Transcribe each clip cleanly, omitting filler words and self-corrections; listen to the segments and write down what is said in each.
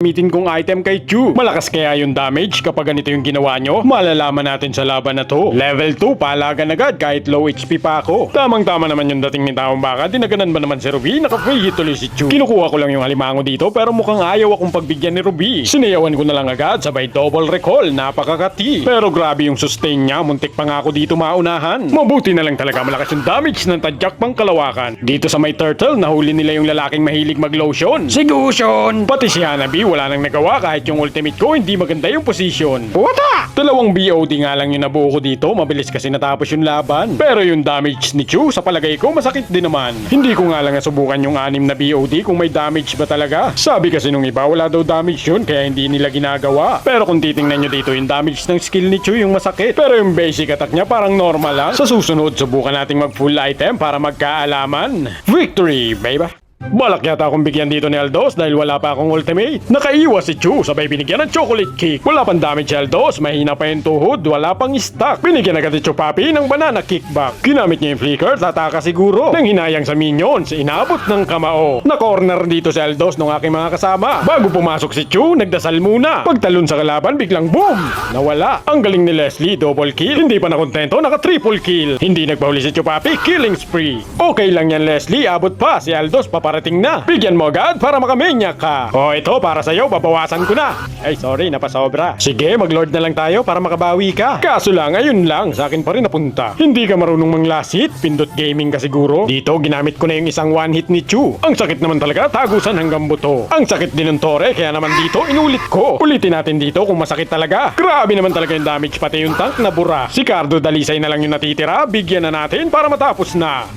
gagamitin kong item kay Chu. Malakas kaya yung damage kapag ganito yung ginawa nyo? Malalaman natin sa laban na to. Level 2, palagan agad kahit low HP pa ako. Tamang-tama naman yung dating ni Taong Baka. Dinaganan ba naman si Ruby? Naka-free hit tuloy si Chu. Kinukuha ko lang yung halimango dito pero mukhang ayaw akong pagbigyan ni Ruby. Sinayawan ko na lang agad sabay double recall. Napakakati. Pero grabe yung sustain niya. Muntik pa nga ako dito maunahan. Mabuti na lang talaga malakas yung damage ng tadyak pang kalawakan. Dito sa may turtle, nahuli nila yung lalaking mahilig mag-lotion. Sigusion! Pati si Hanabi wala nang nagawa kahit yung ultimate ko hindi maganda yung position. Wata! Dalawang BOD nga lang yung nabuo ko dito. Mabilis kasi natapos yung laban. Pero yung damage ni Chu sa palagay ko masakit din naman. Hindi ko nga lang nasubukan yung 6 na BOD kung may damage ba talaga. Sabi kasi nung iba wala daw damage yun kaya hindi nila ginagawa. Pero kung titingnan nyo dito yung damage ng skill ni Chu yung masakit. Pero yung basic attack niya parang normal lang. Sa susunod subukan nating mag full item para magkaalaman. Victory, baby! Balak yata akong bigyan dito ni Aldos dahil wala pa akong ultimate. Nakaiwas si Chu, sabay binigyan ng chocolate cake. Wala pang damage si Aldos, mahina pa yung tuhod, wala pang stock. Binigyan agad si Chupapi ng banana kickback. Ginamit niya yung flicker, tataka siguro. Nang hinayang sa minions, inabot ng kamao. Na-corner dito si Aldos ng aking mga kasama. Bago pumasok si Chu, nagdasal muna. Pagtalon sa kalaban, biglang boom! Nawala. Ang galing ni Leslie, double kill. Hindi pa nakontento, naka-triple kill. Hindi nagpahuli si Chupapi, killing spree. Okay lang yan Leslie, abot pa. Si Aldos paparating na. Bigyan mo agad para makamenya ka. O ito, para sa'yo, babawasan ko na. Ay, sorry, napasobra. Sige, mag-lord na lang tayo para makabawi ka. Kaso lang, ayun lang, sa akin pa rin napunta. Hindi ka marunong manglasit, pindot gaming ka siguro. Dito, ginamit ko na yung isang one hit ni Chu. Ang sakit naman talaga, tagusan hanggang buto. Ang sakit din ng Tore, kaya naman dito, inulit ko. Ulitin natin dito kung masakit talaga. Grabe naman talaga yung damage, pati yung tank na bura. Si Cardo Dalisay na lang yung natitira, bigyan na natin para matapos na.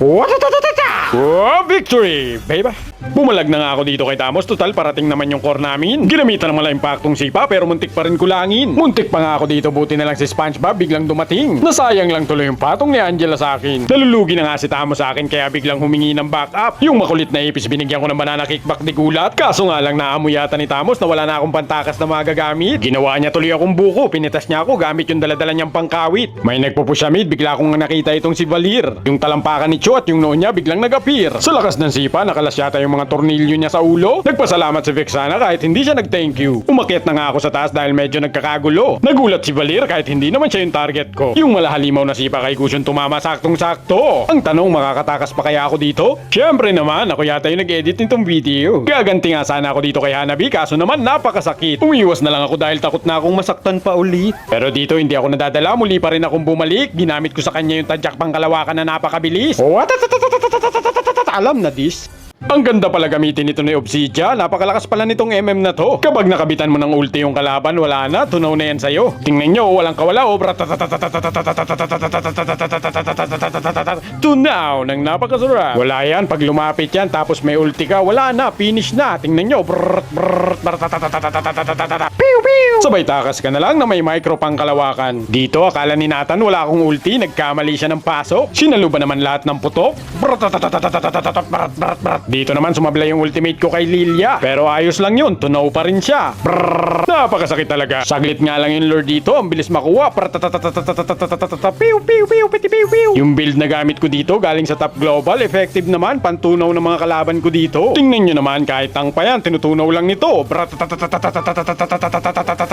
Oh, victory, baby! Bumalag na nga ako dito kay Tamos, total parating naman yung core namin. Ginamitan naman lang impaktong sipa pero muntik pa rin kulangin. Muntik pa nga ako dito, buti na lang si SpongeBob biglang dumating. Nasayang lang tuloy yung patong ni Angela sa akin. Nalulugi na nga si Tamos sa akin kaya biglang humingi ng backup. Yung makulit na ipis binigyan ko ng banana kickback di gulat. Kaso nga lang naamoy yata ni Tamos na wala na akong pantakas na magagamit. Ginawa niya tuloy akong buko, pinitas niya ako gamit yung daladala niyang pangkawit. May nagpupusya mid, bigla akong nakita itong si Valir. Yung talampakan ni Cho at yung noon niya biglang nag-appear. Sa lakas ng sipa, nakalas yata yung mga tornilyo niya sa ulo. Nagpasalamat si Vexana kahit hindi siya nag-thank you. Umakyat na nga ako sa taas dahil medyo nagkakagulo. Nagulat si Valir kahit hindi naman siya yung target ko. Yung malahalimaw na sipa kay Gusion tumama saktong-sakto. Ang tanong, makakatakas pa kaya ako dito? Siyempre naman, ako yata yung nag-edit nitong video. Gaganti nga sana ako dito kay Hanabi kaso naman napakasakit. Umiwas na lang ako dahil takot na akong masaktan pa ulit. Pero dito hindi ako nadadala, muli pa rin akong bumalik. Ginamit ko sa kanya yung tadyak pang kalawakan na napakabilis. Alam na this. Ang ganda pala gamitin nito ni Obsidian. Napakalakas pala nitong MM na to. Kapag nakabitan mo ng ulti yung kalaban, wala na. Tunaw na yan sa'yo. Tingnan nyo, walang kawala. Tunaw ng napakasarap. Wala yan. Pag lumapit yan, tapos may ulti ka, wala na. Finish na. Tingnan nyo. Sabay takas ka na lang na may micro pang kalawakan. Dito, akala ni Nathan wala akong ulti. Nagkamali siya ng pasok. Sinalo ba naman lahat ng putok? Dito naman sumabla yung ultimate ko kay Lilia. Pero ayos lang yun, tunaw pa rin siya. Brrrr, napakasakit talaga. Saglit nga lang yung lure dito, ang bilis makuha. Yung build na gamit ko dito galing sa top global, effective naman, pantunaw ng mga kalaban ko dito. Tingnan nyo naman, kahit tang pa yan, tinutunaw lang nito.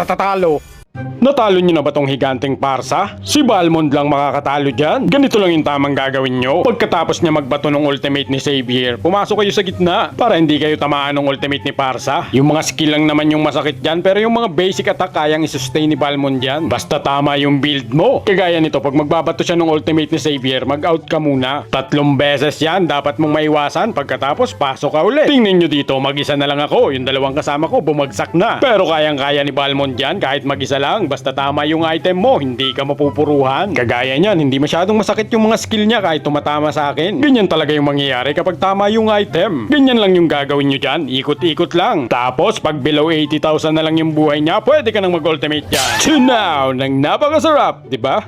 Talo. Natalo nyo na ba tong higanteng parsa? Si Balmond lang makakatalo dyan. Ganito lang yung tamang gagawin nyo. Pagkatapos niya magbato ng ultimate ni Xavier, pumasok kayo sa gitna para hindi kayo tamaan ng ultimate ni Parsa. Yung mga skill lang naman yung masakit dyan, pero yung mga basic attack kayang isustain ni Balmond dyan. Basta tama yung build mo. Kagaya nito, pag magbabato siya ng ultimate ni Xavier, mag-out ka muna. 3 beses yan, dapat mong maiwasan. Pagkatapos, pasok ka ulit. Tingnan nyo dito, mag-isa na lang ako. Yung dalawang kasama ko, bumagsak na. Pero kayang-kaya ni Balmond dyan, kahit mag-isa lang. Basta tama yung item mo, hindi ka mapupuruhan. Kagaya niyan, hindi masyadong masakit yung mga skill niya kahit tumatama sa akin. Ganyan talaga yung mangyayari kapag tama yung item. Ganyan lang yung gagawin nyo dyan, ikot-ikot lang. Tapos, pag below 80,000 na lang yung buhay niya, pwede ka nang mag-ultimate dyan. Tunaw ng napakasarap, diba?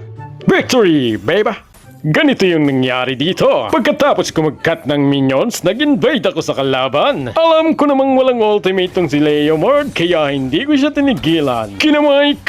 Victory, baby! Ganito yung nangyari dito. Pagkatapos kumagkat ng minions, nag-invade ako sa kalaban. Alam ko namang walang ultimate tong si Leomord, kaya hindi ko siya tinigilan. Kinamay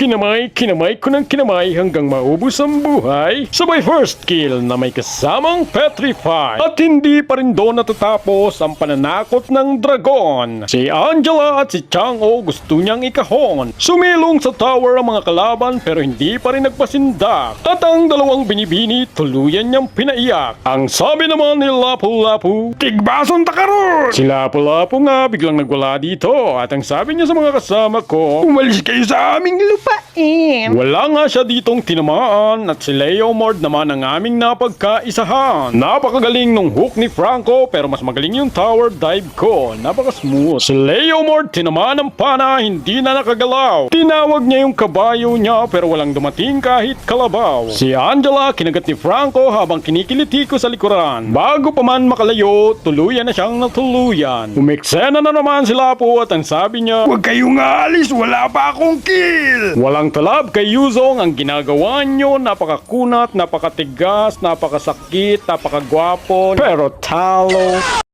ko ng kinamay hanggang maubos ang buhay. Sabay first kill na may kasamang Petrify. At hindi pa rin doon natatapos ang pananakot ng dragon. Si Angela at si Chang'o gusto niyang ikahon. Sumilong sa tower ang mga kalaban pero hindi pa rin nagpasindak. At ang dalawang binibini tuluyan niyang pinaiyak. Ang sabi naman ni Lapu-Lapu, "Tigbason ta karon!" Si Lapu-Lapu nga biglang nagwala dito at ang sabi niya sa mga kasama ko, "Umalis kayo sa aming lupain!" Wala nga siya ditong tinamaan at si Leomord naman ang aming napagkaisahan. Napakagaling nung hook ni Franco pero mas magaling yung tower dive ko. Napaka-smooth. Si Leomord tinamaan ng pana, hindi na nakagalaw. Tinawag niya yung kabayo niya pero walang dumating kahit kalabaw. Si Angela kinagat ni Franco habang kinikiliti ko sa likuran. Bago pa man makalayo, tuluyan na siyang natuluyan. Umeksena na naman si Lapu at ang sabi niya, "Huwag kayong aalis, wala pa akong kill!" Walang talab kay Yuzong ang ginagawa niyo. Napakakunat, napakatigas, napakasakit, napakagwapo, pero talo.